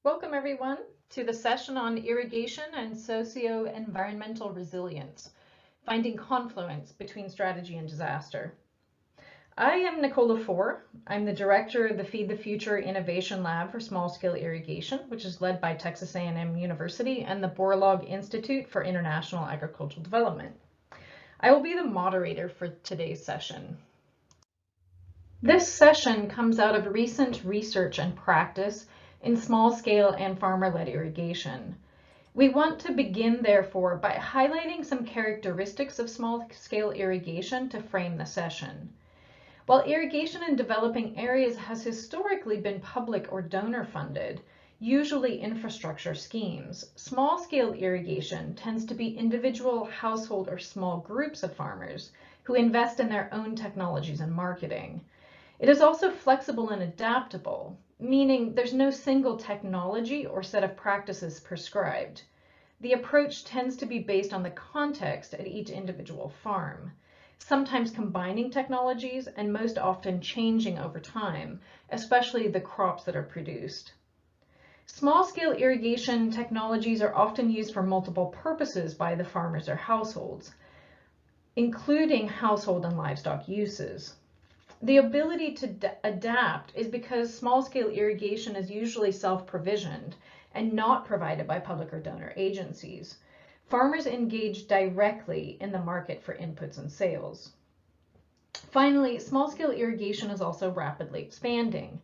Welcome everyone to the session on irrigation and socio-environmental resilience, finding confluence between strategy and disaster. I am Nicola Four. I'm the director of the Feed the Future Innovation Lab for Small-Scale Irrigation, which is led by Texas A&M University and the Borlaug Institute for International Agricultural Development. I will be the moderator for today's session. This session comes out of recent research and practice in small-scale and farmer-led irrigation. We want to begin, therefore, by highlighting some characteristics of small-scale irrigation to frame the session. While irrigation in developing areas has historically been public or donor-funded, usually infrastructure schemes, small-scale irrigation tends to be individual, household, or small groups of farmers who invest in their own technologies and marketing. It is also flexible and adaptable, meaning there's no single technology or set of practices prescribed. The approach tends to be based on the context at each individual farm, sometimes combining technologies and most often changing over time, especially the crops that are produced. Small-scale irrigation technologies are often used for multiple purposes by the farmers or households, including household and livestock uses. The ability to adapt is because small-scale irrigation is usually self-provisioned and not provided by public or donor agencies. Farmers engage directly in the market for inputs and sales. Finally, small-scale irrigation is also rapidly expanding.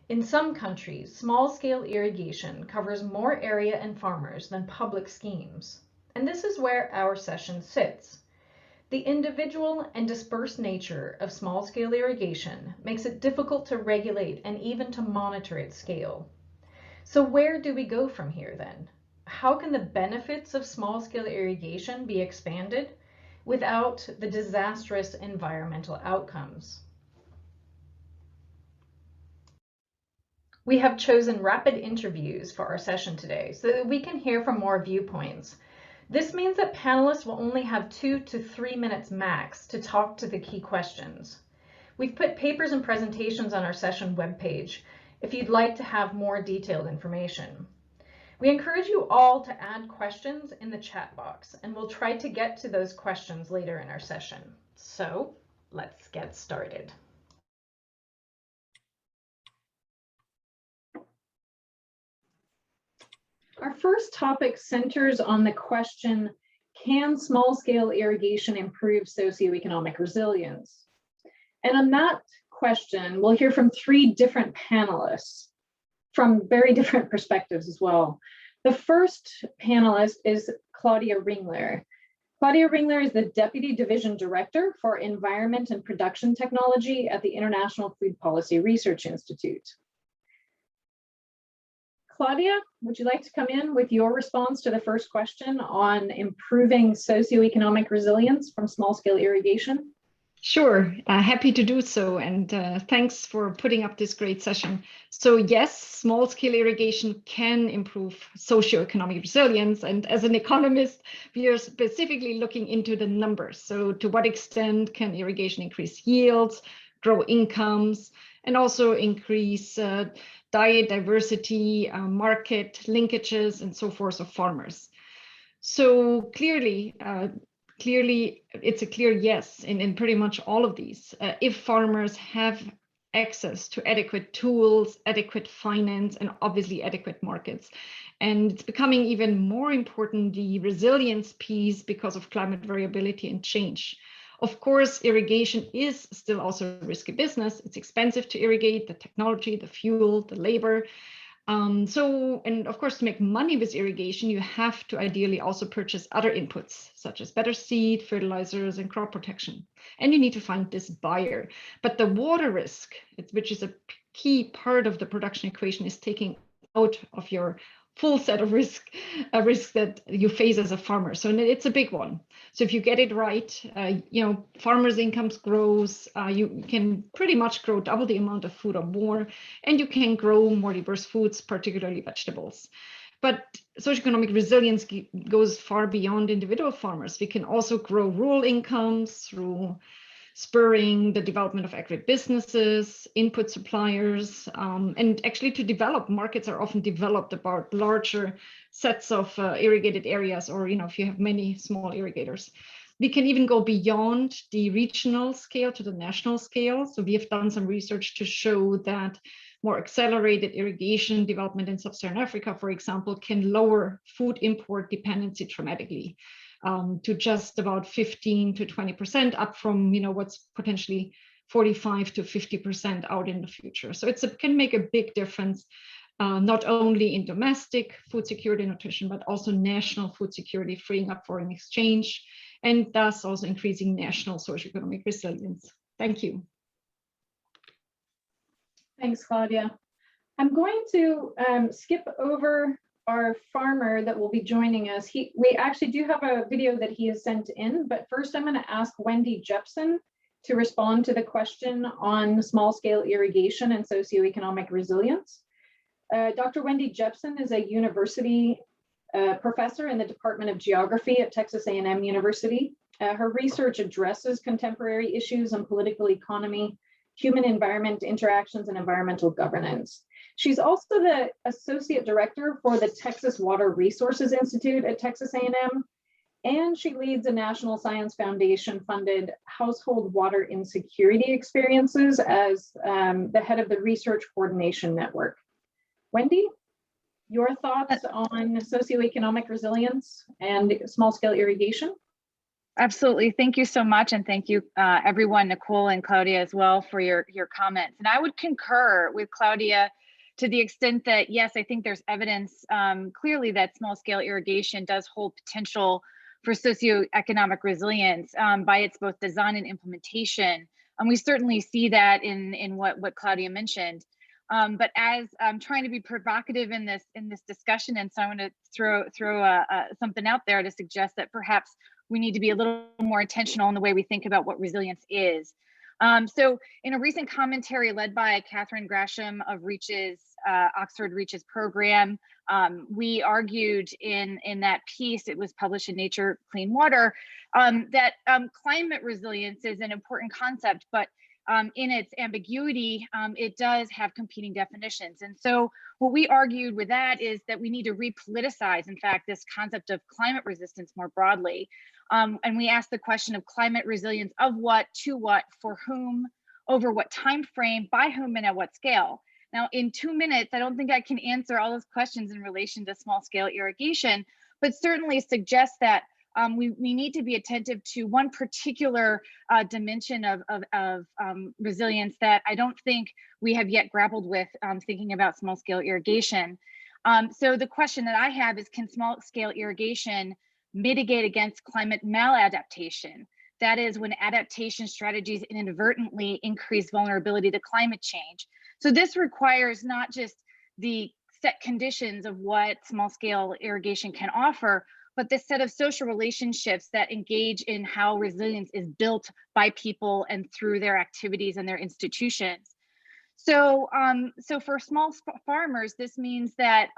In some countries, small-scale irrigation covers more area and farmers than public schemes. And this is where our session sits. The individual and dispersed nature of small-scale irrigation makes it difficult to regulate and even to monitor its scale. So where do we go from here then? How can the benefits of small-scale irrigation be expanded without the disastrous environmental outcomes? We have chosen rapid interviews for our session today so that we can hear from more viewpoints. This means that panelists will only have 2 to 3 minutes max to talk to the key questions. We've put papers and presentations on our session webpage if you'd like to have more detailed information. We encourage you all to add questions in the chat box, and we'll try to get to those questions later in our session. So let's get started. Our first topic centers on the question, can small-scale irrigation improve socioeconomic resilience? And on that question, we'll hear from 3 different panelists from very different perspectives as well. The first panelist is Claudia Ringler. Claudia Ringler is the Deputy Division Director for Environment and Production Technology at the International Food Policy Research Institute. Claudia, would you like to come in with your response to the first question on improving socioeconomic resilience from small-scale irrigation? Sure, happy to do so, and thanks for putting up this great session. So yes, small-scale irrigation can improve socioeconomic resilience, and as an economist, we are specifically looking into the numbers. So to what extent can irrigation increase yields, grow incomes, and also increase diet diversity, market linkages, and so forth of farmers. So clearly, it's a clear yes in pretty much all of these. If farmers have access to adequate tools, adequate finance, and obviously adequate markets. And it's becoming even more important, the resilience piece, because of climate variability and change. Of course, irrigation is still also a risky business. It's expensive to irrigate, the technology, the fuel, the labor. And of course, to make money with irrigation, you have to ideally also purchase other inputs, such as better seed, fertilizers, and crop protection. And you need to find this buyer. But the water risk, which is a key part of the production equation, is taking out of your full set of risk that you face as a farmer. So it's a big one. So if you get it right, farmers' incomes grows, you can pretty much grow double the amount of food or more, and you can grow more diverse foods, particularly vegetables. But socioeconomic resilience goes far beyond individual farmers. We can also grow rural incomes through spurring the development of agribusinesses, input suppliers, and actually to develop. Markets are often developed about larger sets of irrigated areas, or if you have many small irrigators. We can even go beyond the regional scale to the national scale. So we have done some research to show that more accelerated irrigation development in sub-Saharan Africa, for example, can lower food import dependency dramatically, to just about 15 to 20%, up from what's potentially 45 to 50% out in the future. So it can make a big difference, not only in domestic food security and nutrition, but also national food security, freeing up foreign exchange, and thus also increasing national socioeconomic resilience. Thank you. Thanks, Claudia. I'm going to skip over our farmer that will be joining us. We actually do have a video that he has sent in, but first I'm going to ask Wendy Jepson to respond to the question on small-scale irrigation and socioeconomic resilience. Dr. Wendy Jepson is a university professor in the Department of Geography at Texas A&M University. Her research addresses contemporary issues in political economy, human-environment interactions, and environmental governance. She's also the Associate Director for the Texas Water Resources Institute at Texas A&M, and she leads a National Science Foundation-funded household water insecurity experiences as the head of the Research Coordination Network. Wendy, your thoughts on socioeconomic resilience and small-scale irrigation? Absolutely. Thank you so much. And thank you, everyone, Nicole and Claudia as well, for your comments. And I would concur with Claudia to the extent that, yes, I think there's evidence clearly that small scale irrigation does hold potential for socioeconomic resilience by its both design and implementation. And we certainly see that in what Claudia mentioned. But as I'm trying to be provocative in this discussion, and so I want to throw something out there to suggest that perhaps we need to be a little more intentional in the way we think about what resilience is. So in a recent commentary led by Catherine Grasham of Reach's, Oxford Reach's program, we argued in that piece, it was published in Nature Clean Water, that climate resilience is an important concept, but in its ambiguity, it does have competing definitions. And so what we argued with that is that we need to repoliticize, in fact, this concept of climate resistance more broadly. And we asked the question of climate resilience of what, to what, for whom, over what time frame, by whom, and at what scale. Now, in 2 minutes, I don't think I can answer all those questions in relation to small scale irrigation, but certainly suggest that we need to be attentive to one particular dimension of resilience that I don't think we have yet grappled with thinking about small scale irrigation. So the question that I have is, can small scale irrigation mitigate against climate maladaptation? That is, when adaptation strategies inadvertently increase vulnerability to climate change. So this requires not just the set conditions of what small scale irrigation can offer, but this set of social relationships that engage in how resilience is built by people and through their activities and their institutions. So, so for small farmers, this means that,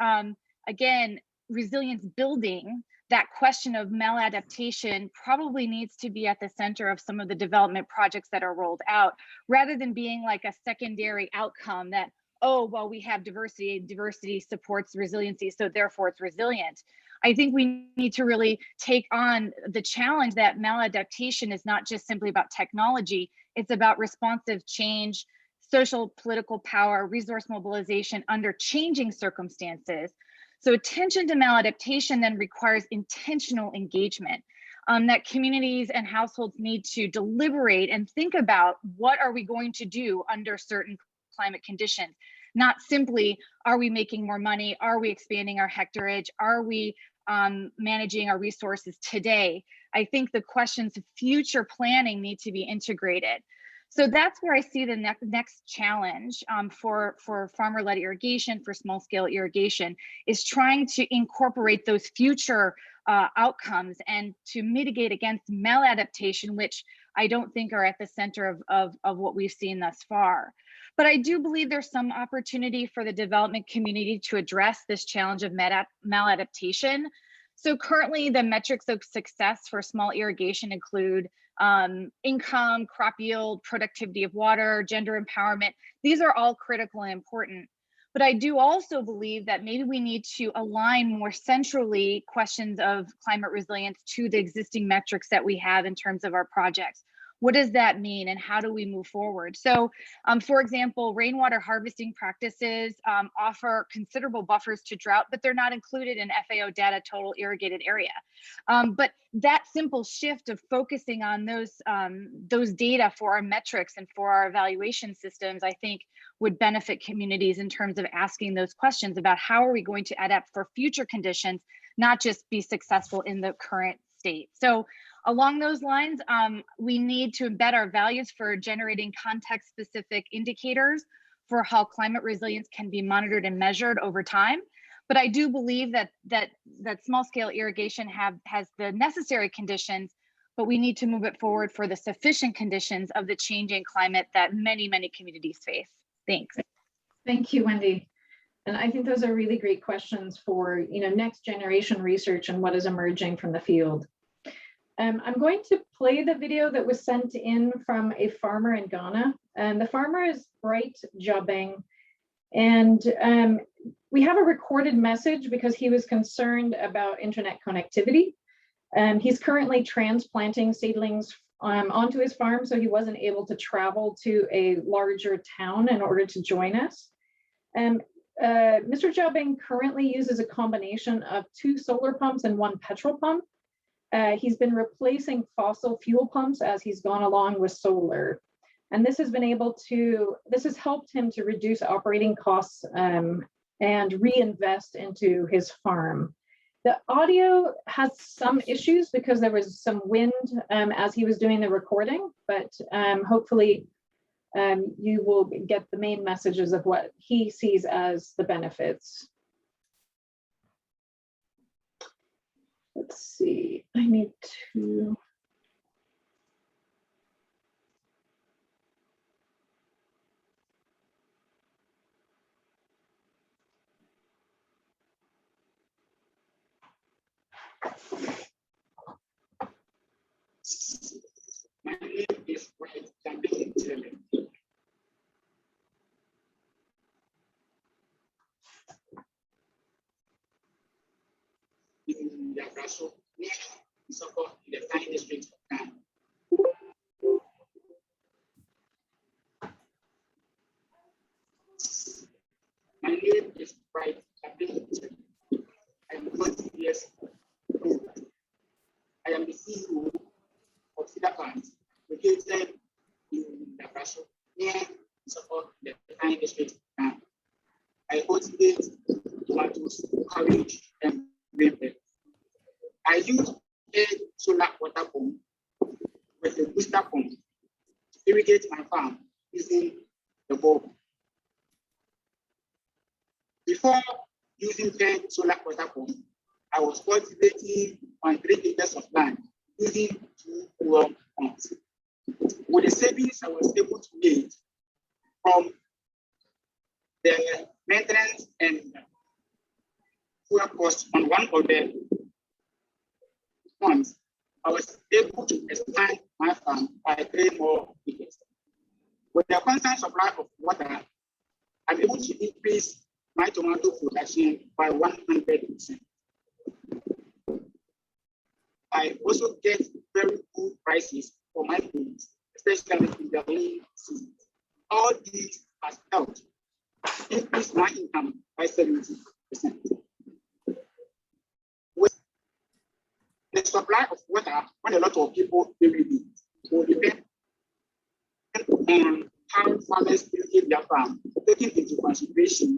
again, resilience building, that question of maladaptation probably needs to be at the center of some of the development projects that are rolled out, rather than being like a secondary outcome that, oh, well, we have diversity, and diversity supports resiliency, so therefore it's resilient. I think we need to really take on the challenge that maladaptation is not just simply about technology, it's about responsive change, social, political power, resource mobilization under changing circumstances. So attention to maladaptation then requires intentional engagement, that communities and households need to deliberate and think about what are we going to do under certain climate conditions. Not simply, are we making more money? Are we expanding our hectarage? Are we managing our resources today? I think the questions of future planning need to be integrated. So that's where I see the next challenge for farmer-led irrigation, for small-scale irrigation, is trying to incorporate those future outcomes and to mitigate against maladaptation, which I don't think are at the center of what we've seen thus far. But I do believe there's some opportunity for the development community to address this challenge of maladaptation. So currently the metrics of success for small irrigation include income, crop yield, productivity of water, gender empowerment. These are all critical and important. But I do also believe that maybe we need to align more centrally questions of climate resilience to the existing metrics that we have in terms of our projects. What does that mean and how do we move forward? So, for example, rainwater harvesting practices offer considerable buffers to drought, but they're not included in FAO data total irrigated area. But that simple shift of focusing on those data for our metrics and for our evaluation systems, I think would benefit communities in terms of asking those questions about how are we going to adapt for future conditions, not just be successful in the current state. So along those lines, we need to embed our values for generating context-specific indicators for how climate resilience can be monitored and measured over time. But I do believe that small-scale irrigation has the necessary conditions, but we need to move it forward for the sufficient conditions of the changing climate that many, many communities face. Thanks. Thank you, Wendy. And I think those are really great questions for next generation research and what is emerging from the field. I'm going to play the video that was sent in from a farmer in Ghana. And the farmer is Bright Jabeng. And we have a recorded message because he was concerned about internet connectivity. He's currently transplanting seedlings onto his farm, so he wasn't able to travel to a larger town in order to join us. Mr. Jabeng currently uses a combination of 2 solar pumps and 1 petrol pump. He's been replacing fossil fuel pumps as he's gone along with solar. And this has helped him to reduce operating costs and reinvest into his farm. The audio has some issues because there was some wind as he was doing the recording, but hopefully you will get the main messages of what he sees as the benefits. Let's see, I need to. My name is Bryan. In the Brasso, support the fine district of Ghana. My name is Bryan. I am 20 years old. I am the CEO of Cedar Plants, located in the Brasso, near support the fine district of Ghana. I cultivate tomatoes, cabbage, and green peppers. I use a solar water pump with a booster pump to irrigate my farm using the bulb. Before using the solar water pump, I was cultivating on 3 acres of land using 2 well pumps. With the savings I was able to make from the maintenance and fuel costs on one of the months, I was able to expand my farm by 3 more acres. With the constant supply of water, I'm able to increase my tomato production by 100%. I also get very good prices for my goods, especially in the rainy season. All these has helped increase my income by 70%. With the supply of water, when a lot of people irrigate it, will depend on how farmers irrigate their farm, taking into consideration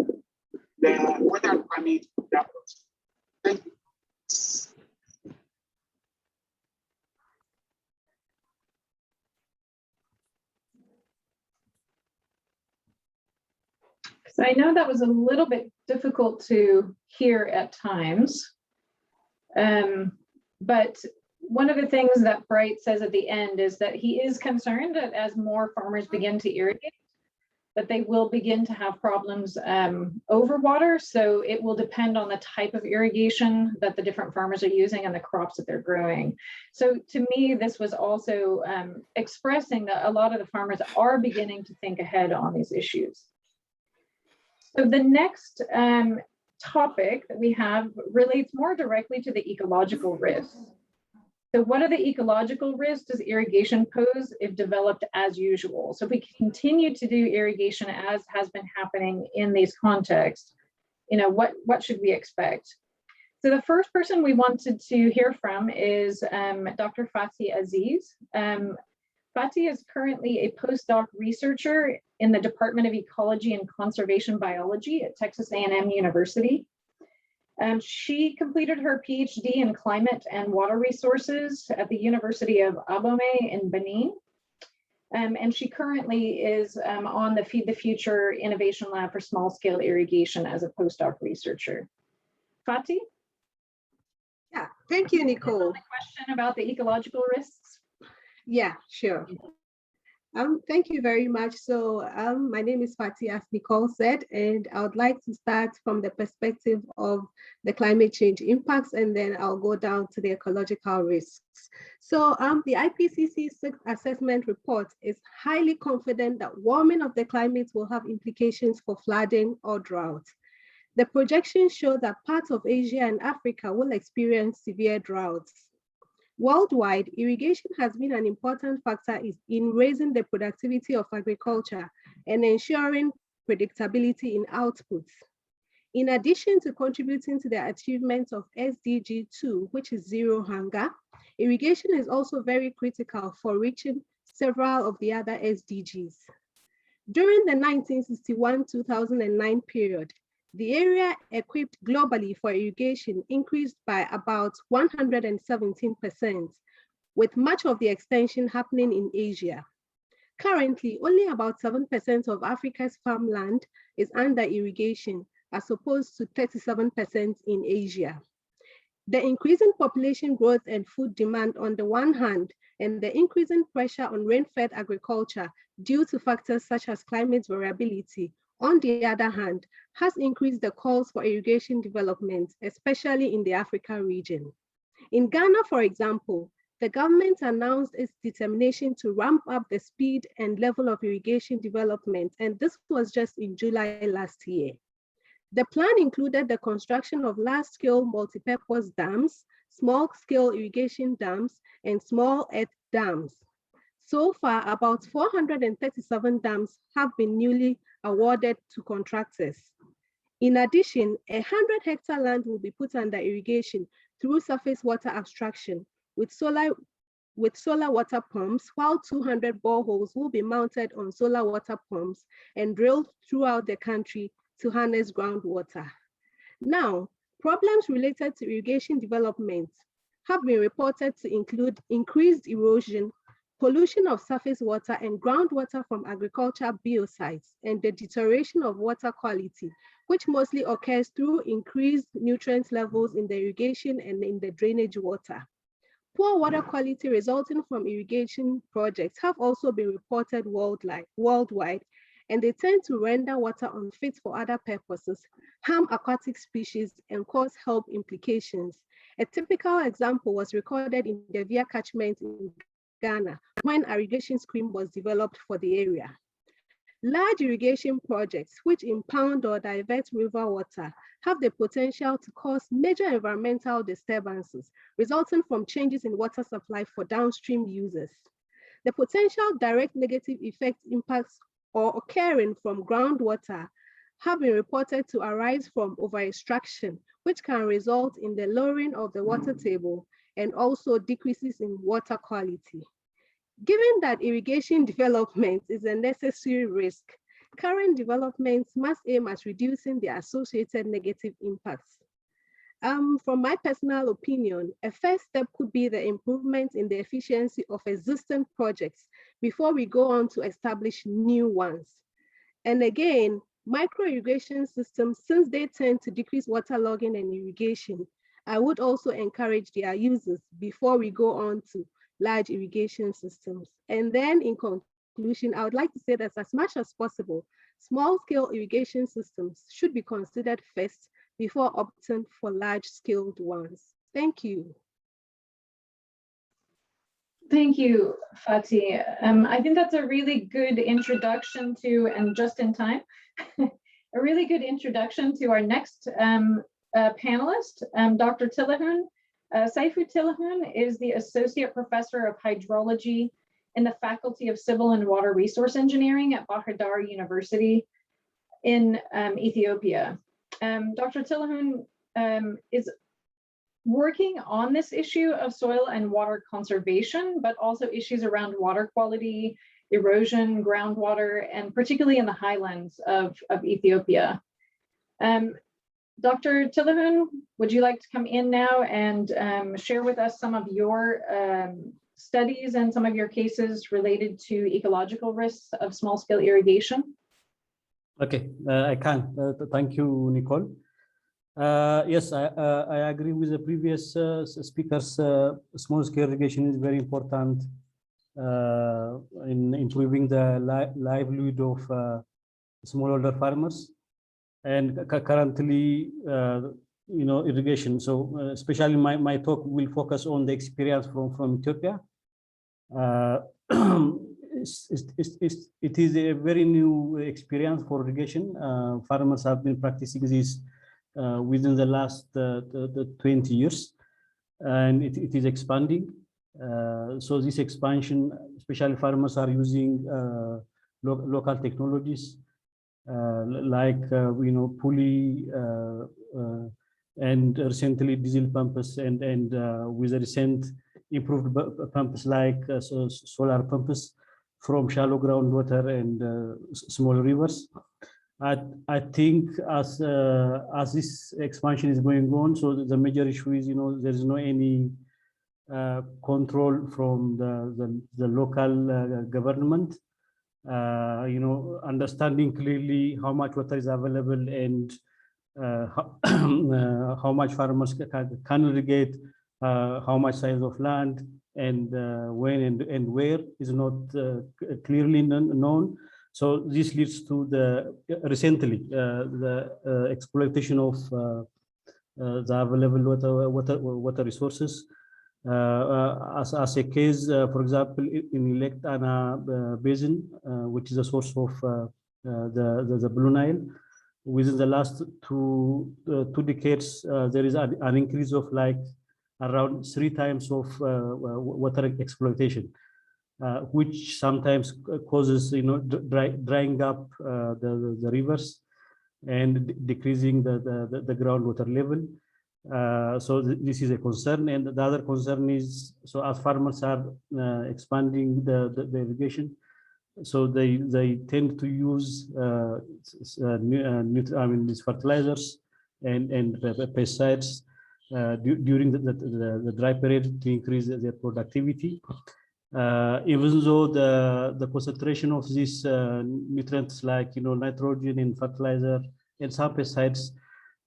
the water requirement of their crops. Thank you. So I know that was a little bit difficult to hear at times, but one of the things that Bright says at the end is that he is concerned that as more farmers begin to irrigate, but they will begin to have problems over water. So it will depend on the type of irrigation that the different farmers are using and the crops that they're growing. So to me, this was also expressing that a lot of the farmers are beginning to think ahead on these issues. So the next topic that we have relates more directly to the ecological risks. So what are the ecological risks does irrigation pose if developed as usual? So if we continue to do irrigation as has been happening in these contexts, what should we expect? So the first person we wanted to hear from is Dr. Fatih Aziz. Fatih is currently a postdoc researcher in the Department of Ecology and Conservation Biology at Texas A&M University. She completed her PhD in climate and water resources at the University of Abomey in Benin. And she currently is on the Feed the Future Innovation Lab for small scale irrigation as a postdoc researcher. Fatih? Yeah, thank you, Nicole. A question about the ecological risks? Yeah, sure. Thank you very much. So my name is Fatih, as Nicole said, and I would like to start from the perspective of the climate change impacts, and then I'll go down to the ecological risks. So the IPCC 6th assessment report is highly confident that warming of the climate will have implications for flooding or drought. The projections show that parts of Asia and Africa will experience severe droughts. Worldwide, irrigation has been an important factor in raising the productivity of agriculture and ensuring predictability in outputs. In addition to contributing to the achievement of SDG 2, which is zero hunger, irrigation is also very critical for reaching several of the other SDGs. During the 1961-2009 period, the area equipped globally for irrigation increased by about 117%, with much of the extension happening in Asia. Currently, only about 7% of Africa's farmland is under irrigation, as opposed to 37% in Asia. The increasing population growth and food demand on the one hand, and the increasing pressure on rain-fed agriculture due to factors such as climate variability, on the other hand, has increased the calls for irrigation development, especially in the Africa region. In Ghana, for example, the government announced its determination to ramp up the speed and level of irrigation development, and this was just in July last year. The plan included the construction of large-scale multi-purpose dams, small-scale irrigation dams, and small earth dams. So far, about 437 dams have been newly awarded to contractors. In addition, 100-hectare land will be put under irrigation through surface water abstraction with solar water pumps, while 200 boreholes will be mounted on solar water pumps and drilled throughout the country to harness groundwater. Now, problems related to irrigation development have been reported to include increased erosion, pollution of surface water and groundwater from agricultural biosites, and the deterioration of water quality, which mostly occurs through increased nutrient levels in the irrigation and in the drainage water. Poor water quality resulting from irrigation projects have also been reported worldwide, and they tend to render water unfit for other purposes, harm aquatic species, and cause health implications. A typical example was recorded in the Via catchment in Ghana, when an irrigation scheme was developed for the area. Large irrigation projects, which impound or divert river water, have the potential to cause major environmental disturbances resulting from changes in water supply for downstream users. The potential direct negative effects impacts or occurring from groundwater have been reported to arise from over-extraction, which can result in the lowering of the water table and also decreases in water quality. Given that irrigation development is a necessary risk, current developments must aim at reducing the associated negative impacts. From my personal opinion, a first step could be the improvement in the efficiency of existing projects before we go on to establish new ones. And again, micro-irrigation systems, since they tend to decrease waterlogging and irrigation, I would also encourage their users before we go on to large irrigation systems. And then in conclusion, I would like to say that as much as possible, Small-scale irrigation systems should be considered first before opting for large-scale ones. Thank you. Thank you, Fatih. I think that's a really good introduction to, and just in time, a really good introduction to our next panelist, Dr. Tilahun. Saifu Tilahun is the Associate Professor of Hydrology in the Faculty of Civil and Water Resource Engineering at Bahir Dar University in Ethiopia. Dr. Tilahun is working on this issue of soil and water conservation, but also issues around water quality, erosion, groundwater, and particularly in the highlands of Ethiopia. Dr. Tilahun, would you like to come in now and share with us some of your studies and some of your cases related to ecological risks of small-scale irrigation? Okay, I can. Thank you, Nicole. Yes, I agree with the previous speakers. Small-scale irrigation is very important in improving the livelihood of smallholder farmers, and currently, irrigation. So, especially my talk will focus on the experience from Ethiopia. It is a very new experience for irrigation. Farmers have been practicing this within the last 20 years, and it is expanding. So this expansion, especially farmers are using local technologies like pulley and recently diesel pumps, and with the recent improved pumps like solar pumps from shallow groundwater and small rivers. I think as this expansion is going on, so the major issue is there is no any control from the local government. Understanding clearly how much water is available and how much farmers can irrigate, how much size of land, and when and where is not clearly known. So this leads to the recently the exploitation of the available water resources. As a case, for example, in Lake Tana Basin, which is a source of the Blue Nile, within the last two decades, there is an increase of like around 3 times of water exploitation, which sometimes causes drying up the rivers and decreasing the groundwater level. So this is a concern, and the other concern is, so as farmers are expanding the irrigation, so they tend to use these fertilizers and pesticides during the dry period to increase their productivity. Even though the concentration of these nutrients like nitrogen in fertilizer and some pesticides,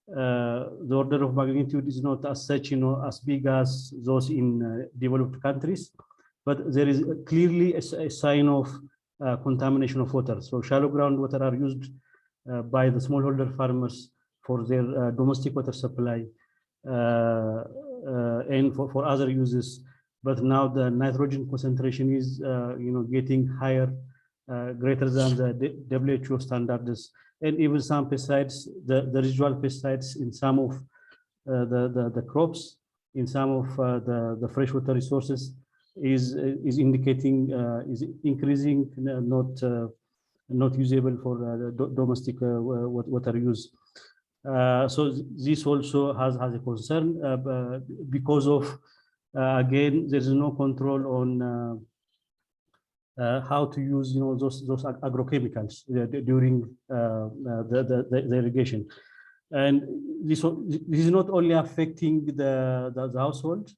the order of magnitude is not as such as big as those in developed countries, but there is clearly a sign of contamination of water. So shallow groundwater are used by the smallholder farmers for their domestic water supply and for other uses. But now the nitrogen concentration is getting higher, greater than the WHO standards, and even some pesticides, the residual pesticides in some of the crops, in some of the freshwater resources is indicating is increasing, not usable for domestic water use. So this also has a concern because of again, there is no control on how to use those agrochemicals during the irrigation, and this is not only affecting the household,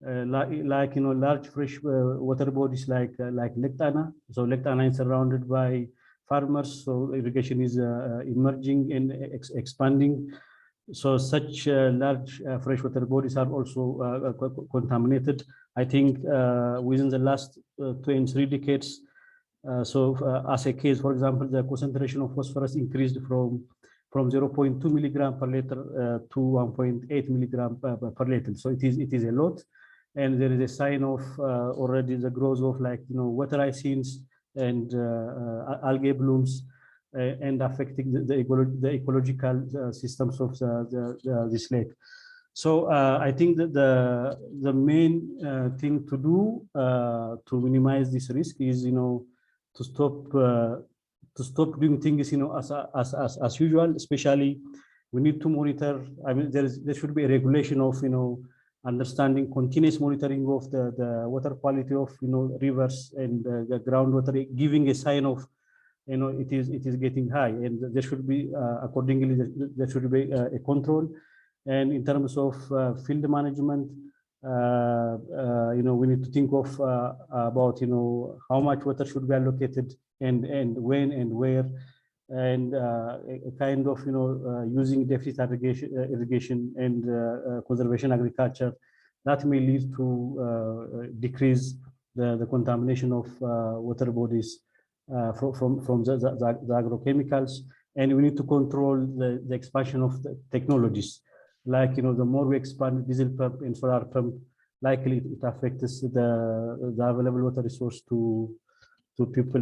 like large fresh water bodies like Lake Tana. So Lake Tana is surrounded by farmers, so irrigation is emerging and expanding. So such large freshwater bodies are also contaminated. I think within the last 2 and 3 decades, As a case, for example, the concentration of phosphorus increased from 0.2 milligram per liter to 1.8 milligram per liter. So it is a lot, and there is a sign of already the growth of, like, water hyacinths and algae blooms, and affecting the ecological systems of this lake. So I think that the main thing to do to minimize this risk is, to stop doing things, as usual. Especially, we need to monitor. I mean, there should be a regulation of, understanding continuous monitoring of the water quality of, rivers and the groundwater, giving a sign of, it is getting high, and there should be accordingly there should be a control. And in terms of field management, we need to think of about, how much water should be allocated, and when and where, and a kind of, using deficit irrigation and conservation agriculture that may lead to decrease the contamination of water bodies from the agrochemicals. And we need to control the expansion of the technologies. Like, the more we expand diesel pump and solar pump, likely it affects the available water resource to people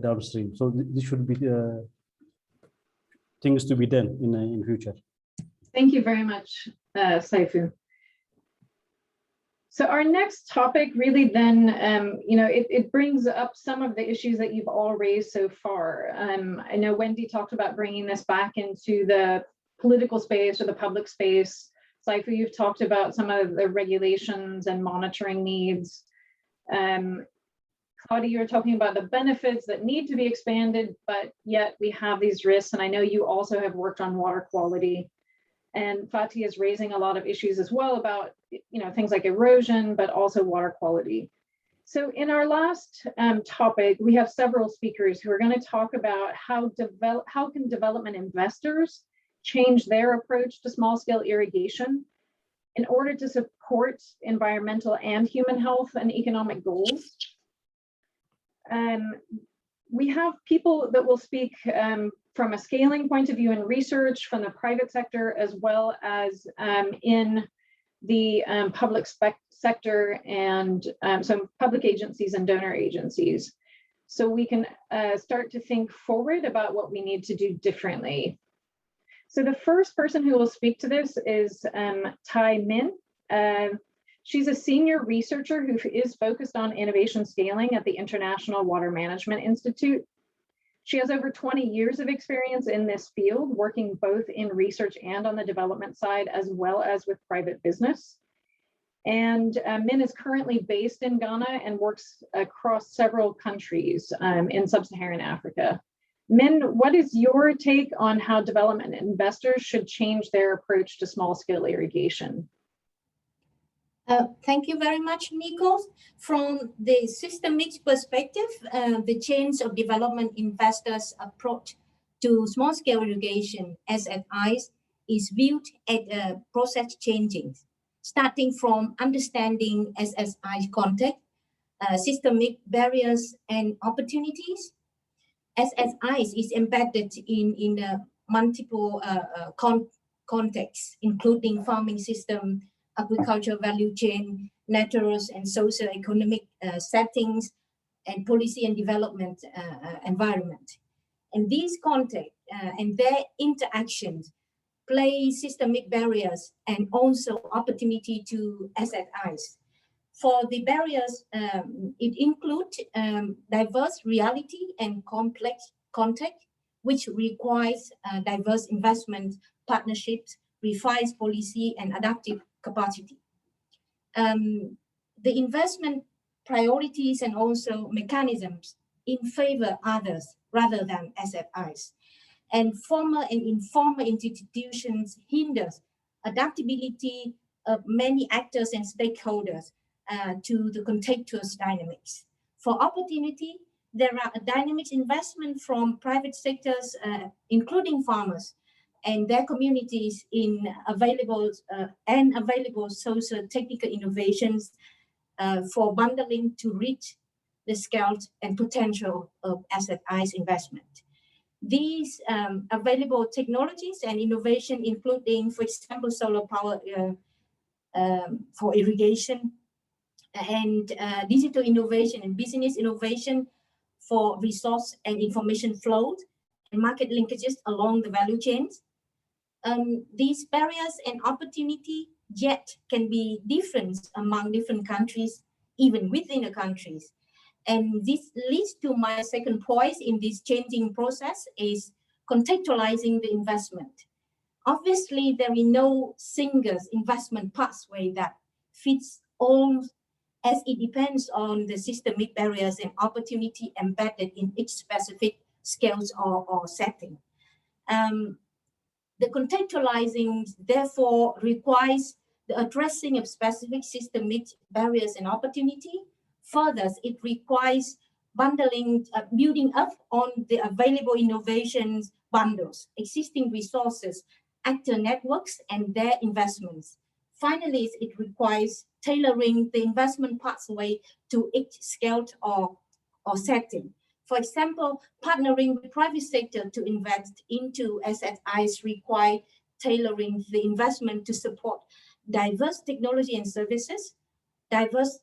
downstream. So this should be things to be done in future. Thank you very much, Saifu. So our next topic really then, it brings up some of the issues that you've all raised so far. I know Wendy talked about bringing this back into the political space or the public space. Saifu, you've talked about some of the regulations and monitoring needs. Claudia, you're talking about the benefits that need to be expanded, but yet we have these risks. And I know you also have worked on water quality. And Fatih is raising a lot of issues as well about, things like erosion, but also water quality. So in our last topic, we have several speakers who are going to talk about how can development investors change their approach to small-scale irrigation in order to support environmental and human health and economic goals. We have people that will speak from a scaling point of view in research from the private sector, as well as in the public sector and some public agencies and donor agencies. So we can start to think forward about what we need to do differently. So the first person who will speak to this is Tai Min. She's a senior researcher who is focused on innovation scaling at the International Water Management Institute. She has over 20 years of experience in this field, working both in research and on the development side, as well as with private business. And Min is currently based in Ghana and works across several countries in sub-Saharan Africa. Min, what is your take on how development investors should change their approach to small-scale irrigation? Thank you very much, Nico. From the systemic perspective, the change of development investors' approach to small-scale irrigation SFIs is viewed as process changing, starting from understanding SSI context, systemic barriers and opportunities. SSIs is embedded in multiple contexts, including farming system, agricultural value chain, natural and socio-economic settings, and policy and development environment. And these contexts and their interactions play systemic barriers and also opportunity to SFIs. For the barriers, it includes diverse reality and complex context, which requires diverse investment, partnerships, refined policy, and adaptive capacity. The investment priorities and also mechanisms in favor others rather than SFIs. And formal and informal institutions hinders adaptability of many actors and stakeholders to the contextual dynamics. For opportunity, there are dynamic investment from private sectors, including farmers and their communities in available socio-technical innovations for bundling to reach the scale and potential of asset eyes investment. These available technologies and innovation, including, for example, solar power for irrigation, and digital innovation and business innovation for resource and information flow and market linkages along the value chains. These barriers and opportunity yet can be different among different countries, even within the countries. And this leads to my second point in this changing process is contextualizing the investment. Obviously, there is no single investment pathway that fits all, as it depends on the systemic barriers and opportunity embedded in each specific scales or setting. The contextualizing, therefore, requires the addressing of specific systemic barriers and opportunity. Further, it requires bundling, building up on the available innovations bundles, existing resources, actor networks, and their investments. Finally, it requires tailoring the investment pathway to each scale or setting. For example, partnering with private sector to invest into SSIs require tailoring the investment to support diverse technology and services, diverse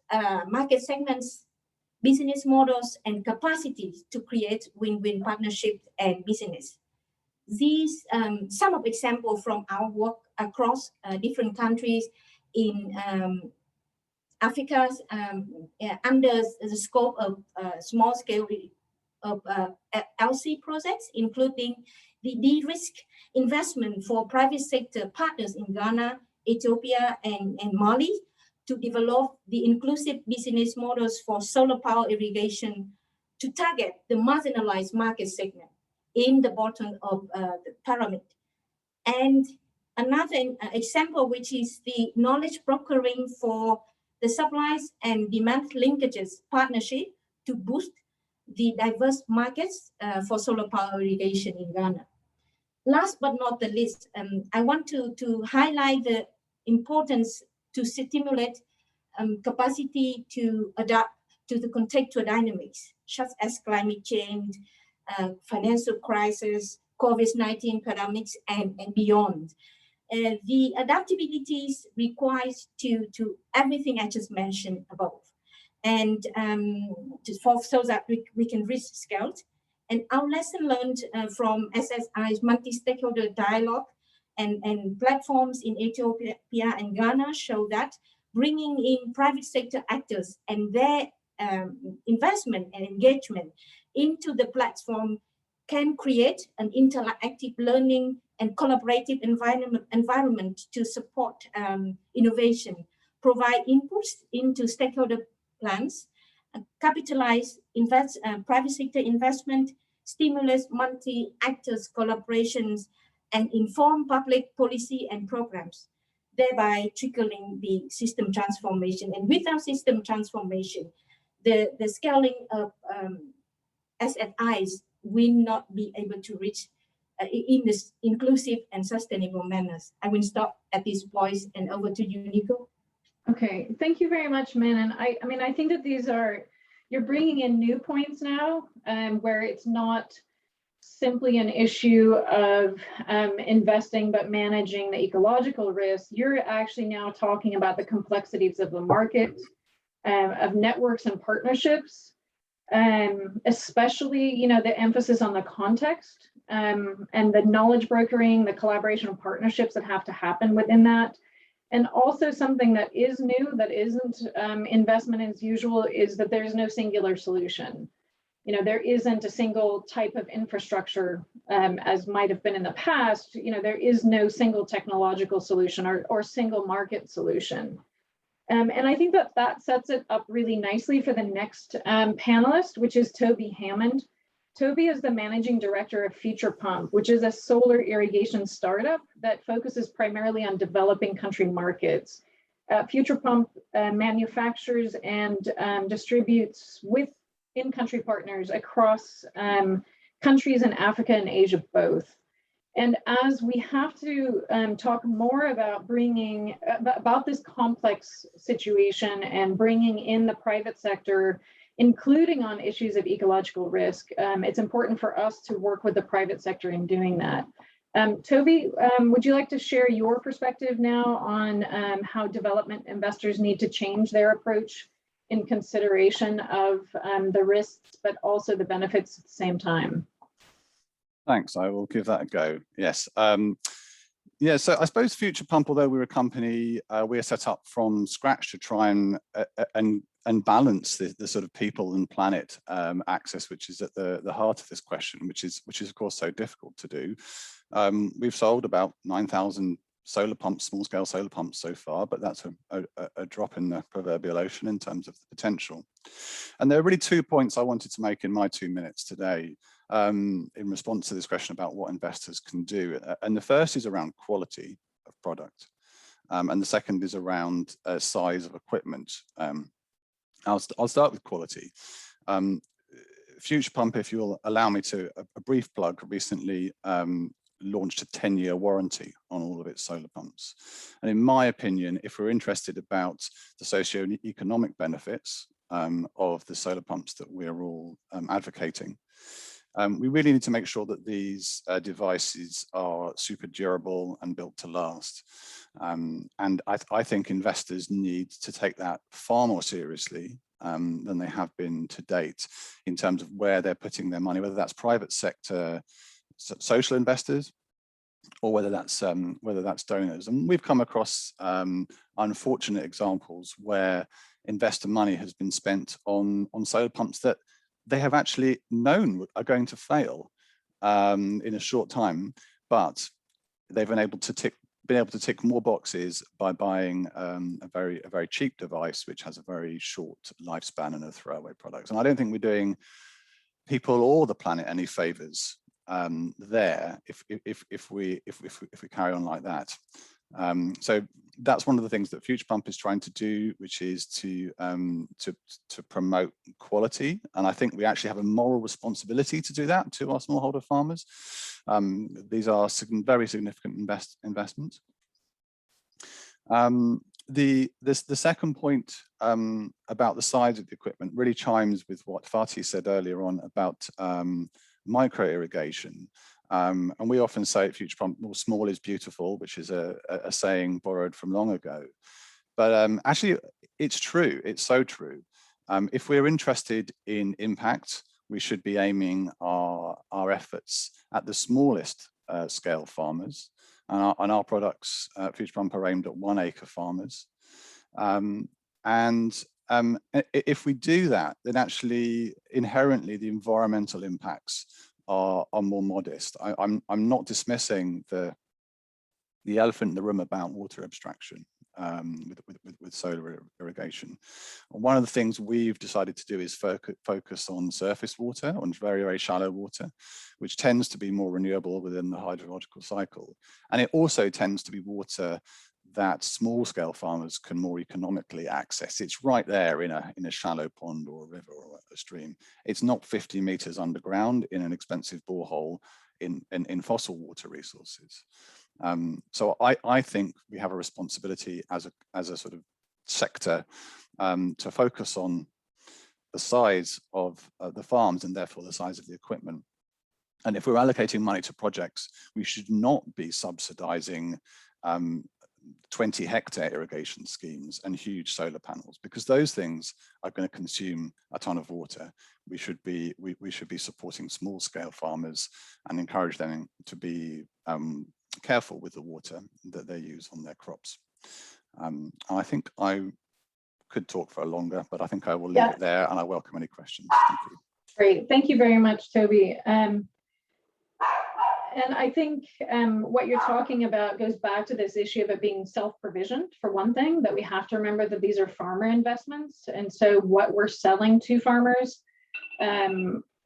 market segments, business models, and capacities to create win-win partnerships and business. These some of examples from our work across different countries in Africa under the scope of small-scale of LC projects, including the de-risk investment for private sector partners in Ghana, Ethiopia, and Mali to develop the inclusive business models for solar power irrigation to target the marginalized market segment in the bottom of the pyramid. And another example, which is the knowledge brokering for the supplies and demand linkages partnership to boost the diverse markets for solar power irrigation in Ghana. Last but not the least, I want to highlight the importance to stimulate capacity to adapt to the contextual dynamics, such as climate change, financial crisis, COVID-19 pandemics, and beyond. The adaptabilities requires to everything I just mentioned above, and so that we can reach scale. And our lesson learned from SSI's multi-stakeholder dialogue and platforms in Ethiopia and Ghana show that bringing in private sector actors and their investment and engagement into the platform can create an interactive learning and collaborative environment to support innovation, provide inputs into stakeholder plans, capitalize private sector investment, stimulate multi-actors collaborations, and inform public policy and programs, thereby triggering the system transformation. And without system transformation, the scaling of SSIs will not be able to reach in this inclusive and sustainable manners. I will stop at this point and over to you, Nico. Okay, thank you very much, Min. And I mean, I think that these are, you're bringing in new points now, where it's not simply an issue of investing, but managing the ecological risks. You're actually now talking about the complexities of the market, of networks and partnerships, especially, you know, the emphasis on the context and the knowledge brokering, the collaboration and partnerships that have to happen within that. And also something that is new, that isn't investment as usual, is that there's no singular solution. You know, there isn't a single type of infrastructure as might have been in the past. You know, there is no single technological solution or single market solution. And I think that that sets it up really nicely for the next panelist, which is Toby Hammond. Toby is the managing director of Future Pump, which is a solar irrigation startup that focuses primarily on developing country markets. Future Pump manufactures and distributes with in-country partners across countries in Africa and Asia both. And as we have to talk more about bringing about this complex situation and bringing in the private sector including on issues of ecological risk, it's important for us to work with the private sector in doing that. Toby, would you like to share your perspective now on how development investors need to change their approach in consideration of the risks, but also the benefits at the same time? Thanks, I will give that a go. Yes. Yeah, so I suppose Future Pump, although we're a company, we are set up from scratch to try and balance the sort of people and planet axis, which is at the heart of this question, which is of course so difficult to do. We've sold about 9,000 solar pumps, small scale solar pumps so far, but that's a drop in the proverbial ocean in terms of the potential. And there are really 2 points I wanted to make in my 2 minutes today in response to this question about what investors can do. And the first is around quality of product. And the second is around size of equipment. I'll start with quality. Future Pump, if you'll allow me to, a brief plug, recently launched a 10-year warranty on all of its solar pumps. And in my opinion, if we're interested about the socio-economic benefits of the solar pumps that we're all advocating, we really need to make sure that these devices are super durable and built to last. And I think investors need to take that far more seriously than they have been to date in terms of where they're putting their money, whether that's private sector, social investors, or whether that's donors. And we've come across unfortunate examples where investor money has been spent on solar pumps that they have actually known are going to fail in a short time, but they've been able to tick more boxes by buying a very cheap device which has a very short lifespan and a throwaway product. And I don't think we're doing people or the planet any favors there if we carry on like that. So that's one of the things that Future Pump is trying to do, which is to promote quality. And I think we actually have a moral responsibility to do that to our smallholder farmers. These are very significant investments. The second point about the size of the equipment really chimes with what Fatih said earlier on about micro irrigation. And we often say at Future Pump, well, small is beautiful, which is a saying borrowed from long ago. But actually, it's true. It's so true. If we're interested in impact, we should be aiming our efforts at the smallest scale farmers. And our products at Future Pump are aimed at 1 acre farmers. If we do that, then actually inherently the environmental impacts are more modest. I'm not dismissing the elephant in the room about water abstraction with solar irrigation. One of the things we've decided to do is focus on surface water, on very shallow water, which tends to be more renewable within the hydrological cycle. And it also tends to be water that small scale farmers can more economically access. It's right there in a shallow pond or a river or a stream. It's not 50 meters underground in an expensive borehole in fossil water resources. So I think we have a responsibility as a sort of sector to focus on the size of the farms and therefore the size of the equipment. And if we're allocating money to projects, we should not be subsidizing 20-hectare irrigation schemes and huge solar panels, because those things are going to consume a ton of water. We should be supporting small-scale farmers and encourage them to be careful with the water that they use on their crops. I think I could talk for longer, but I think I will leave it there, and I welcome any questions. Thank you. Great, thank you very much, Toby. And I think what you're talking about goes back to this issue of it being self-provisioned, for one thing, that we have to remember that these are farmer investments. And so what we're selling to farmers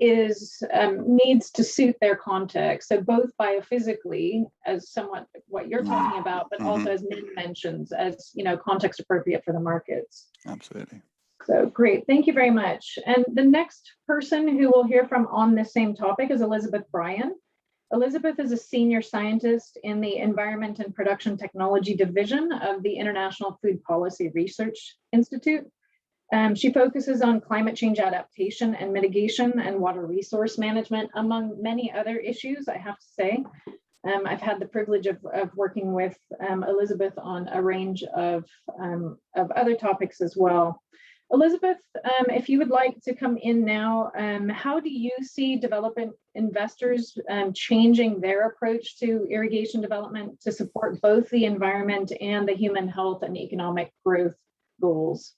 needs to suit their context. So both biophysically, as somewhat what you're talking about, but also as Min mentions, as context appropriate for the markets. Absolutely. So great, thank you very much. And the next person who we'll hear from on this same topic is Elizabeth Bryan. Elizabeth is a senior scientist in the Environment and Production Technology Division of the International Food Policy Research Institute. She focuses on climate change adaptation and mitigation and water resource management, among many other issues, I have to say. I've had the privilege of working with Elizabeth on a range of other topics as well. Elizabeth, if you would like to come in now, how do you see development investors changing their approach to irrigation development to support both the environment and the human health and economic growth goals?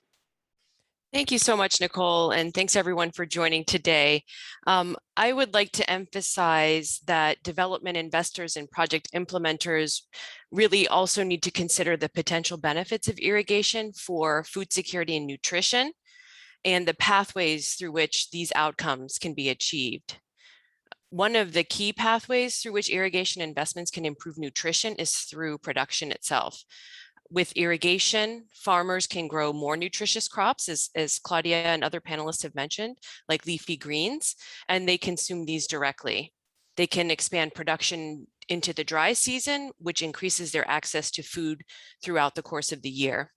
Thank you so much, Nicole, and thanks everyone for joining today. I would like to emphasize that development investors and project implementers really also need to consider the potential benefits of irrigation for food security and nutrition, and the pathways through which these outcomes can be achieved. One of the key pathways through which irrigation investments can improve nutrition is through production itself. With irrigation, farmers can grow more nutritious crops, as Claudia and other panelists have mentioned, like leafy greens, and they consume these directly. They can expand production into the dry season, which increases their access to food throughout the course of the year.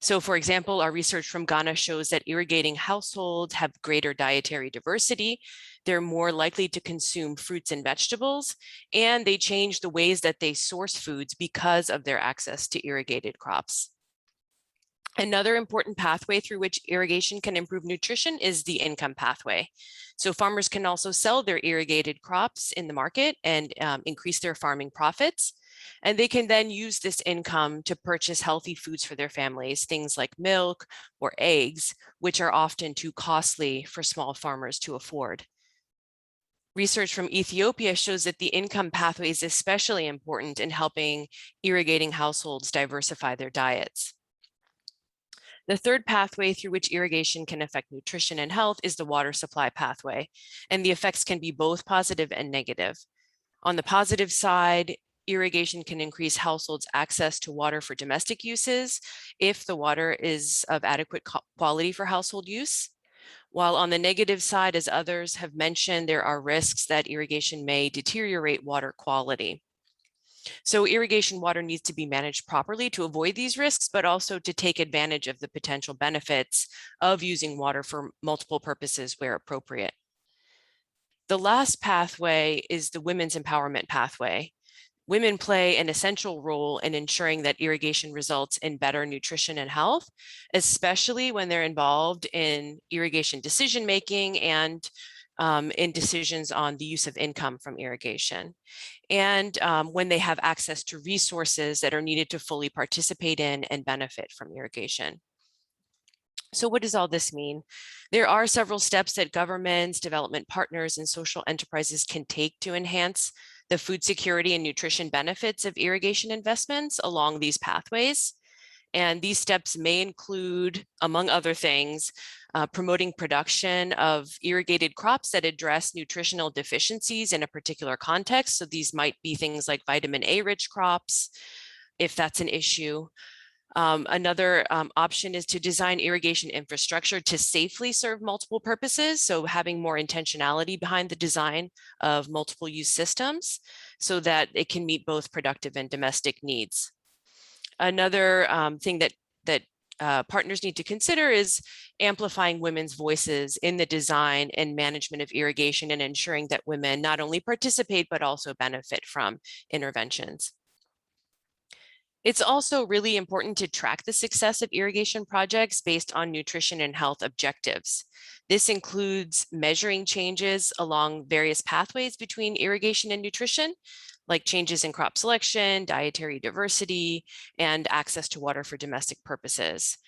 So, for example, our research from Ghana shows that irrigating households have greater dietary diversity. They're more likely to consume fruits and vegetables, and they change the ways that they source foods because of their access to irrigated crops. Another important pathway through which irrigation can improve nutrition is the income pathway. So farmers can also sell their irrigated crops in the market and increase their farming profits. And they can then use this income to purchase healthy foods for their families, things like milk or eggs, which are often too costly for small farmers to afford. Research from Ethiopia shows that the income pathway is especially important in helping irrigating households diversify their diets. The third pathway through which irrigation can affect nutrition and health is the water supply pathway, and the effects can be both positive and negative. On the positive side, irrigation can increase households' access to water for domestic uses if the water is of adequate quality for household use. While on the negative side, as others have mentioned, there are risks that irrigation may deteriorate water quality. So irrigation water needs to be managed properly to avoid these risks, but also to take advantage of the potential benefits of using water for multiple purposes where appropriate. The last pathway is the women's empowerment pathway. Women play an essential role in ensuring that irrigation results in better nutrition and health, especially when they're involved in irrigation decision-making and in decisions on the use of income from irrigation. And when they have access to resources that are needed to fully participate in and benefit from irrigation. So what does all this mean? There are several steps that governments, development partners, and social enterprises can take to enhance the food security and nutrition benefits of irrigation investments along these pathways. And these steps may include, among other things, promoting production of irrigated crops that address nutritional deficiencies in a particular context. So these might be things like vitamin A rich crops, if that's an issue. Another option is to design irrigation infrastructure to safely serve multiple purposes. So having more intentionality behind the design of multiple use systems so that it can meet both productive and domestic needs. Another thing that partners need to consider is amplifying women's voices in the design and management of irrigation and ensuring that women not only participate, but also benefit from interventions. It's also really important to track the success of irrigation projects based on nutrition and health objectives. This includes measuring changes along various pathways between irrigation and nutrition, like changes in crop selection, dietary diversity, and access to water for domestic purposes.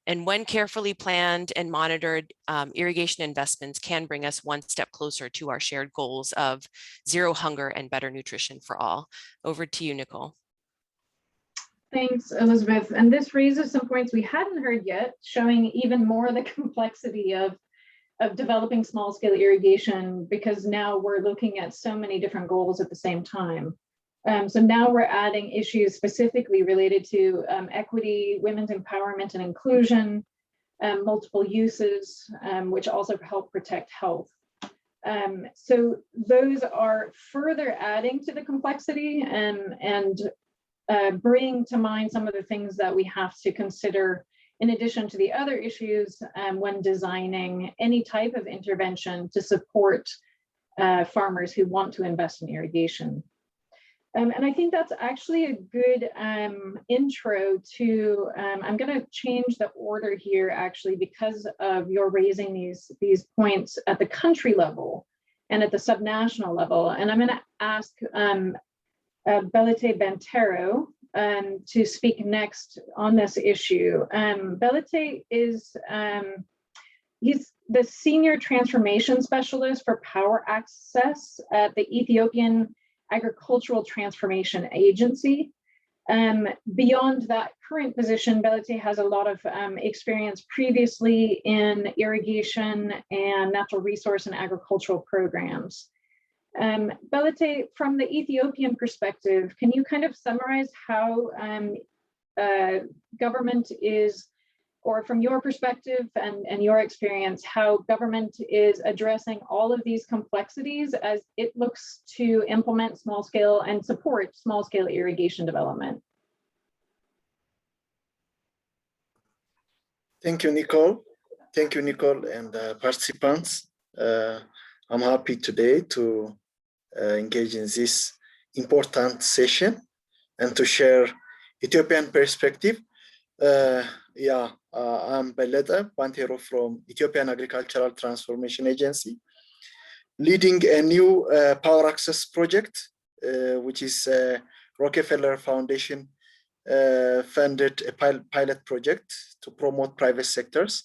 And when carefully planned and monitored, irrigation investments can bring us one step closer to our shared goals of zero hunger and better nutrition for all. Over to you, Nicole. Thanks, Elizabeth. And this raises some points we hadn't heard yet, showing even more the complexity of developing small-scale irrigation, because now we're looking at so many different goals at the same time. So now we're adding issues specifically related to equity, women's empowerment and inclusion, multiple uses, which also help protect health. So those are further adding to the complexity and bring to mind some of the things that we have to consider in addition to the other issues when designing any type of intervention to support farmers who want to invest in irrigation. And I think that's actually a good intro to, I'm going to change the order here actually because of your raising these points at the country level and at the subnational level. And I'm going to ask Belete Bantero to speak next on this issue. Belete is, he's the Senior Transformation Specialist for Power Access at the Ethiopian Agricultural Transformation Agency. Beyond that current position, Belete has a lot of experience previously in irrigation and natural resource and agricultural programs. Belete, from the Ethiopian perspective, can you kind of summarize how government is, or from your perspective and your experience, how government is addressing all of these complexities as it looks to implement small-scale and support small-scale irrigation development? Thank you, Nicole. Thank you, Nicole, and participants. I'm happy today to engage in this important session and to share Ethiopian perspective. I'm Belete Bantero from Ethiopian Agricultural Transformation Agency, leading a new power access project, which is Rockefeller Foundation funded a pilot project to promote private sectors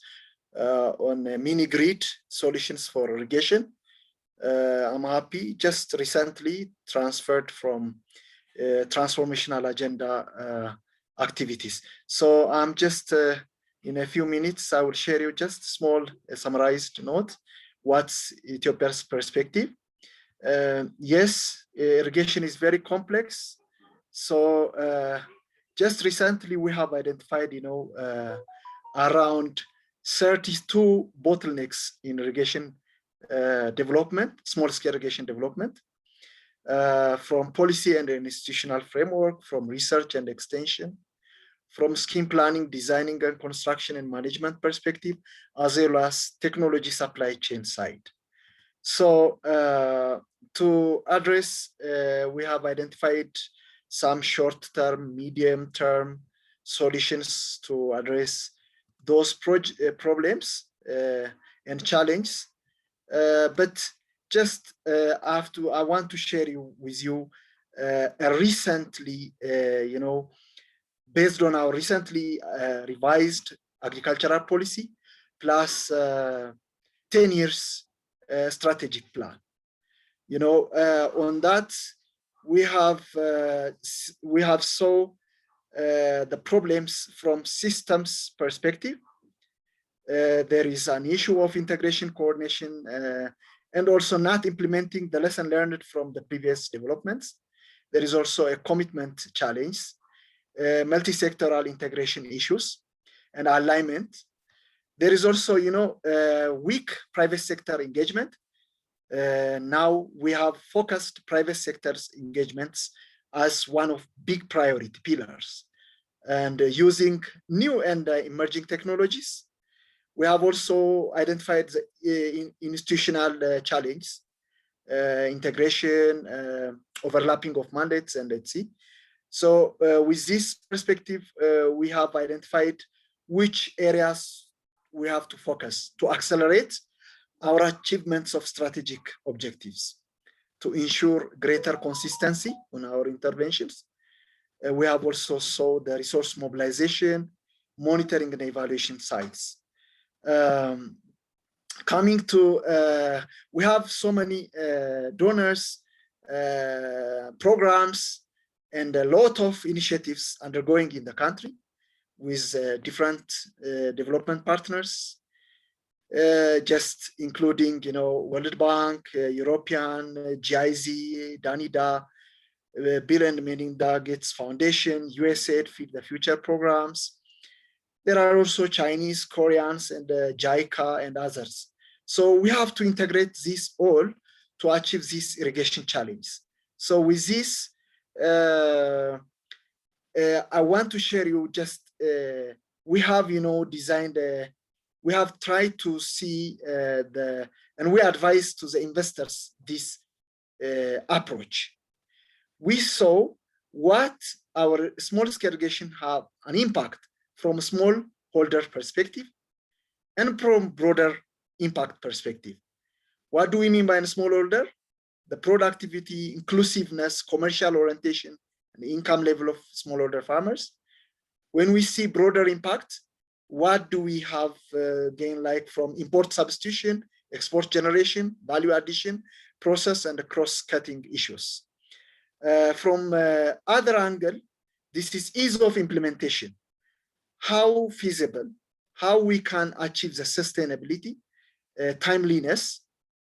on mini grid solutions for irrigation. I'm happy, just recently transferred from transformational agenda activities. So I'm just, in a few minutes, I will share you just small summarized note, what's Ethiopia's perspective. Yes, irrigation is very complex. So just recently we have identified, around 32 bottlenecks in irrigation development, small-scale irrigation development, from policy and institutional framework, from research and extension, from scheme planning, designing and construction and management perspective, as well as technology supply chain side. So to address, we have identified some short-term, medium-term solutions to address those problems and challenges. But just I want to share with you recently, based on our recently revised agricultural policy, plus 10 years strategic plan. On that, we have saw the problems from systems perspective. There is an issue of integration, coordination, and also not implementing the lesson learned from the previous developments. There is also a commitment challenge, multi-sectoral integration issues, and alignment. There is also, weak private sector engagement. Now we have focused private sector's engagements as one of big priority pillars, and using new and emerging technologies. We have also identified the institutional challenge, integration, overlapping of mandates, and let's see. So with this perspective, we have identified which areas we have to focus to accelerate our achievements of strategic objectives, to ensure greater consistency on our interventions. We have also saw the resource mobilization, monitoring and evaluation sites. Coming to, we have so many donors, programs, and a lot of initiatives undergoing in the country with different development partners, just including, World Bank, European, GIZ, DANIDA, Bill and Melinda Gates Foundation, USAID, Feed the Future programs. There are also Chinese, Koreans, and JICA and others. So we have to integrate this all to achieve this irrigation challenge. So with this, I want to share you just we have, designed, we have tried to see and we advise to the investors this approach. We saw what our small-scale irrigation have an impact from a smallholder perspective and from broader impact perspective. What do we mean by a smallholder? The productivity, inclusiveness, commercial orientation, and income level of smallholder farmers. When we see broader impact, what do we have gain like from import substitution, export generation, value addition, process, and cross-cutting issues? From other angle, this is ease of implementation. How feasible, how we can achieve the sustainability, timeliness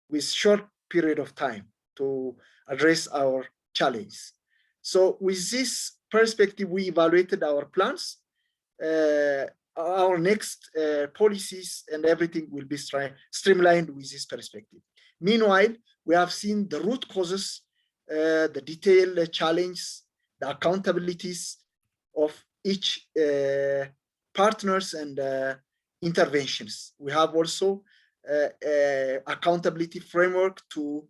with short period of time to address our challenge. So with this perspective, we evaluated our plans, our next policies, and everything will be streamlined with this perspective. Meanwhile, we have seen the root causes, the detailed challenge, the accountabilities of each partners and interventions. We have also accountability framework to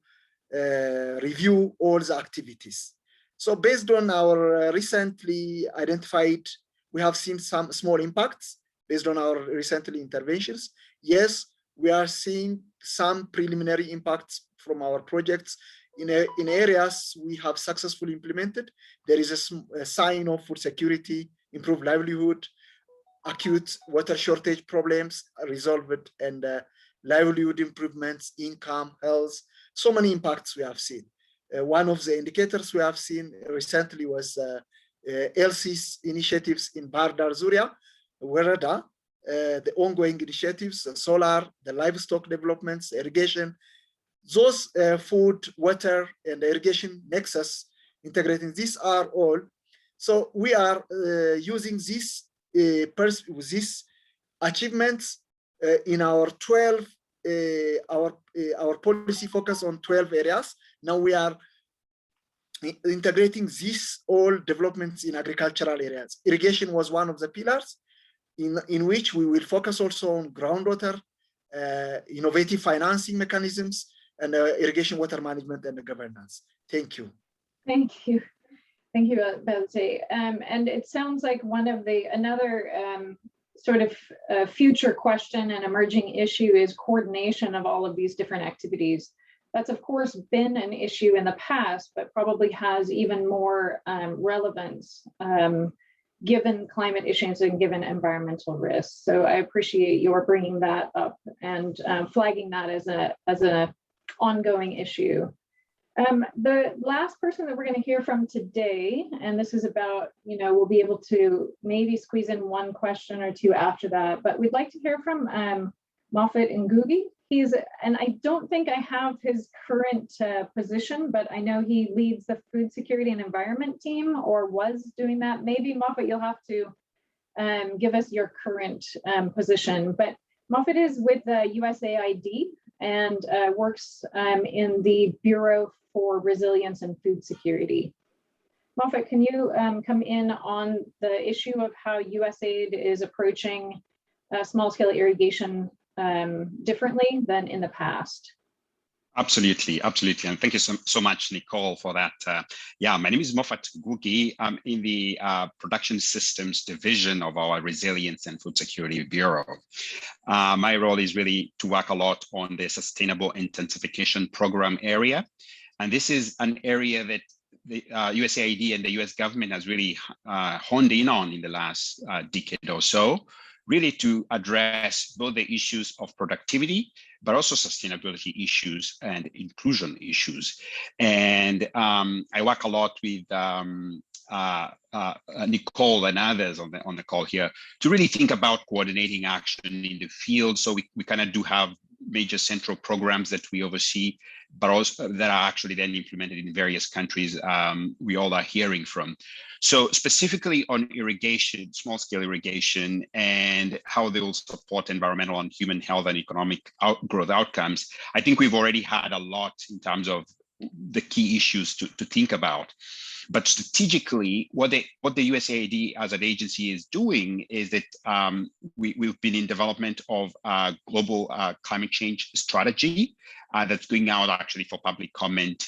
review all the activities. So based on our recently identified, we have seen some small impacts based on our recently interventions. Yes, we are seeing some preliminary impacts from our projects in areas we have successfully implemented. There is a sign of food security, improved livelihood, acute water shortage problems resolved, and livelihood improvements, income, health, so many impacts we have seen. One of the indicators we have seen recently was LC's initiatives in Bardar Zuria, Werada, the ongoing initiatives, the solar, the livestock developments, irrigation, those food, water, and irrigation nexus, integrating these are all. So we are using these achievements in our 12, our policy focus on 12 areas. Now we are integrating these all developments in agricultural areas. Irrigation was one of the pillars in which we will focus also on groundwater, innovative financing mechanisms, and irrigation water management and governance. Thank you. Thank you. Thank you, Belze. And it sounds like another sort of future question and emerging issue is coordination of all of these different activities. That's of course been an issue in the past, but probably has even more relevance given climate issues and given environmental risks. So I appreciate your bringing that up and flagging that as an ongoing issue. The last person that we're going to hear from today, and this is about, we'll be able to maybe squeeze in one question or two after that, but we'd like to hear from Moffat Ngugi. And I don't think I have his current position, but I know he leads the food security and environment team, or was doing that. Maybe Moffat, you'll have to give us your current position. But Moffat is with USAID and works in the Bureau for Resilience and Food Security. Moffat, can you come in on the issue of how USAID is approaching small-scale irrigation differently than in the past? Absolutely, absolutely. And thank you so much, Nicole, for that. Yeah, my name is Moffat Ngugi. I'm in the Production Systems Division of our Resilience and Food Security Bureau. My role is really to work a lot on the Sustainable Intensification Program area. And this is an area that the USAID and the US government has really honed in on in the last decade or so, really to address both the issues of productivity, but also sustainability issues and inclusion issues. And I work a lot with Nicole and others on the call here to really think about coordinating action in the field. So we kind of do have major central programs that we oversee, but also that are actually then implemented in various countries we all are hearing from. So specifically on irrigation, small-scale irrigation, and how they will support environmental and human health and economic growth outcomes, I think we've already had a lot in terms of the key issues to think about. But strategically, what the USAID as an agency is doing is that we've been in development of a global climate change strategy that's going out actually for public comment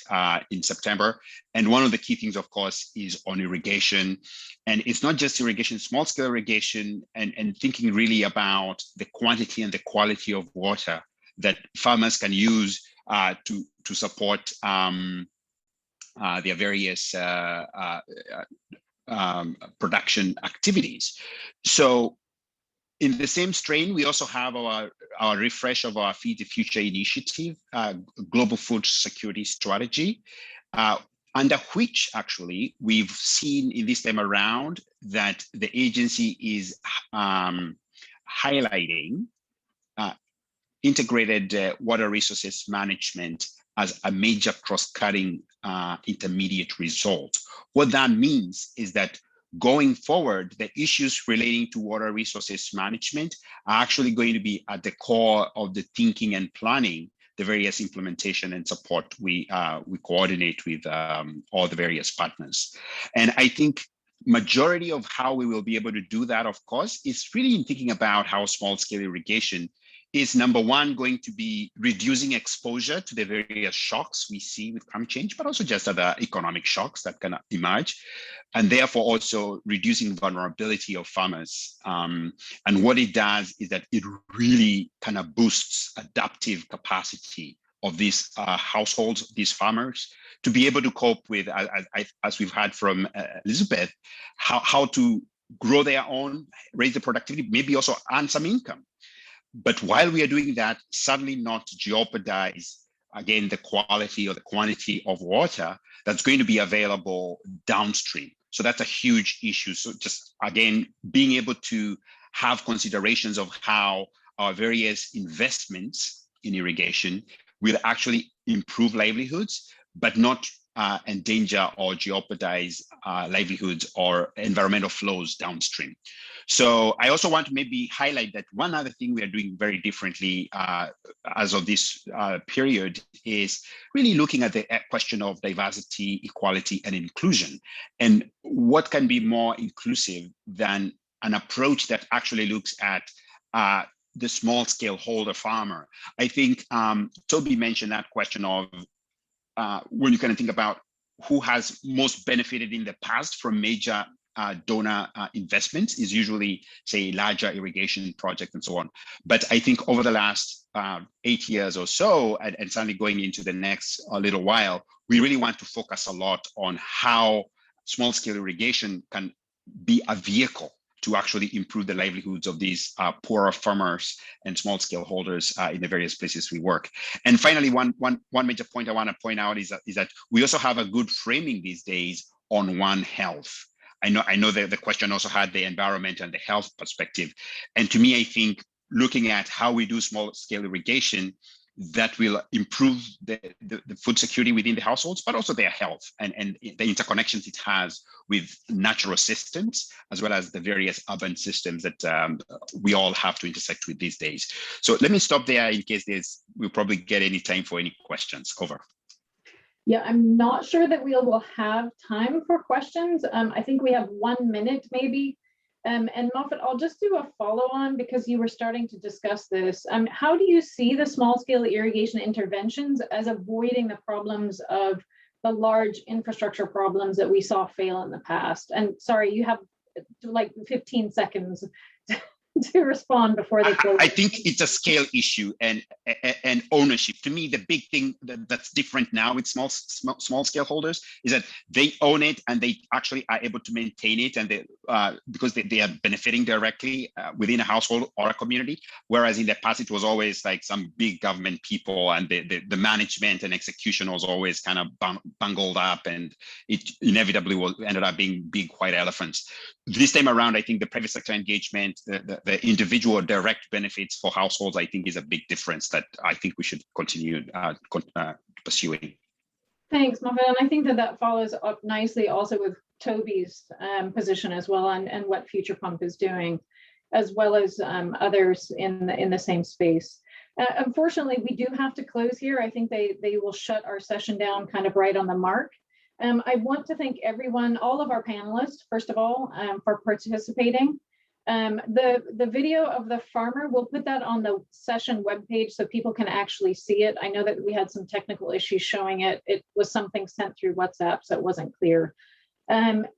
in September. And one of the key things, of course, is on irrigation. And it's not just irrigation, small scale irrigation, and thinking really about the quantity and the quality of water that farmers can use to support their various production activities. So in the same strain, we also have our refresh of our Feed the Future initiative, global food security strategy, under which actually we've seen in this time around that the agency is highlighting integrated water resources management as a major cross-cutting intermediate result. What that means is that going forward, the issues relating to water resources management are actually going to be at the core of the thinking and planning, the various implementation and support we coordinate with all the various partners. And I think majority of how we will be able to do that, of course, is really in thinking about how small-scale irrigation is, number one, going to be reducing exposure to the various shocks we see with climate change, but also just other economic shocks that can emerge, and therefore also reducing vulnerability of farmers. And what it does is that it really kind of boosts adaptive capacity of these households, these farmers, to be able to cope with, as we've heard from Elizabeth, how to grow their own, raise the productivity, maybe also earn some income. But while we are doing that, certainly not jeopardize, again, the quality or the quantity of water that's going to be available downstream. So that's a huge issue. So just, again, being able to have considerations of how our various investments in irrigation will actually improve livelihoods, but not endanger or jeopardize livelihoods or environmental flows downstream. So I also want to maybe highlight that one other thing we are doing very differently as of this period is really looking at the question of diversity, equality, and inclusion. And what can be more inclusive than an approach that actually looks at the small scale holder farmer. I think Toby mentioned that question of when you kind of think about who has most benefited in the past from major donor investments is usually, say, larger irrigation projects and so on. But I think over the last 8 years or so, and certainly going into the next little while, we really want to focus a lot on how small-scale irrigation can be a vehicle to actually improve the livelihoods of these poorer farmers and small-scale holders in the various places we work. And finally, one major point I want to point out is that we also have a good framing these days on One Health. I know that the question also had the environment and the health perspective. And to me, I think looking at how we do small-scale irrigation, that will improve the food security within the households, but also their health and the interconnections it has with natural systems, as well as the various urban systems that we all have to intersect with these days. So let me stop there in case we'll probably get any time for any questions. Over. Yeah, I'm not sure that we will have time for questions. I think we have 1 minute maybe. And Moffat, I'll just do a follow on because you were starting to discuss this. How do you see the small scale irrigation interventions as avoiding the problems of the large infrastructure problems that we saw fail in the past? And sorry, you have like 15 seconds to respond before they close. I think it's a scale issue and ownership. To me, the big thing that's different now with small scale holders is that they own it and they actually are able to maintain it, and they because they are benefiting directly within a household or a community. Whereas in the past, it was always like some big government people, and the management and execution was always kind of bungled up, and it inevitably ended up being big white elephants. This time around, I think the private sector engagement, the individual direct benefits for households, I think is a big difference that I think we should continue pursuing. Thanks, Moffat. And I think that follows up nicely also with Toby's position as well, and what Future Pump is doing, as well as others in the same space. Unfortunately, we do have to close here. I think they will shut our session down kind of right on the mark. I want to thank everyone, all of our panelists, first of all, for participating. The video of the farmer, we'll put that on the session webpage so people can actually see it. I know that we had some technical issues showing it. It was something sent through WhatsApp, so it wasn't clear.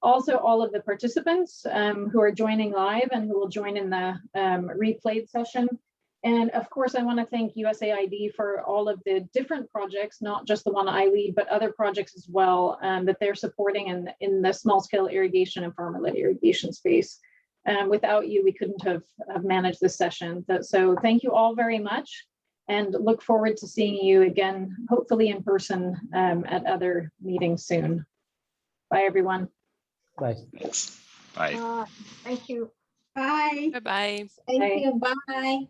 Also, all of the participants who are joining live and who will join in the replayed session. And of course, I want to thank USAID for all of the different projects, not just the one I lead, but other projects as well that they're supporting in the small scale irrigation and farmer-led irrigation space. Without you, we couldn't have managed this session. So thank you all very much, and look forward to seeing you again, hopefully in person at other meetings soon. Bye, everyone. Bye. Thanks. Bye. Thank you. Bye. Bye-bye. Thank Bye. you. Bye.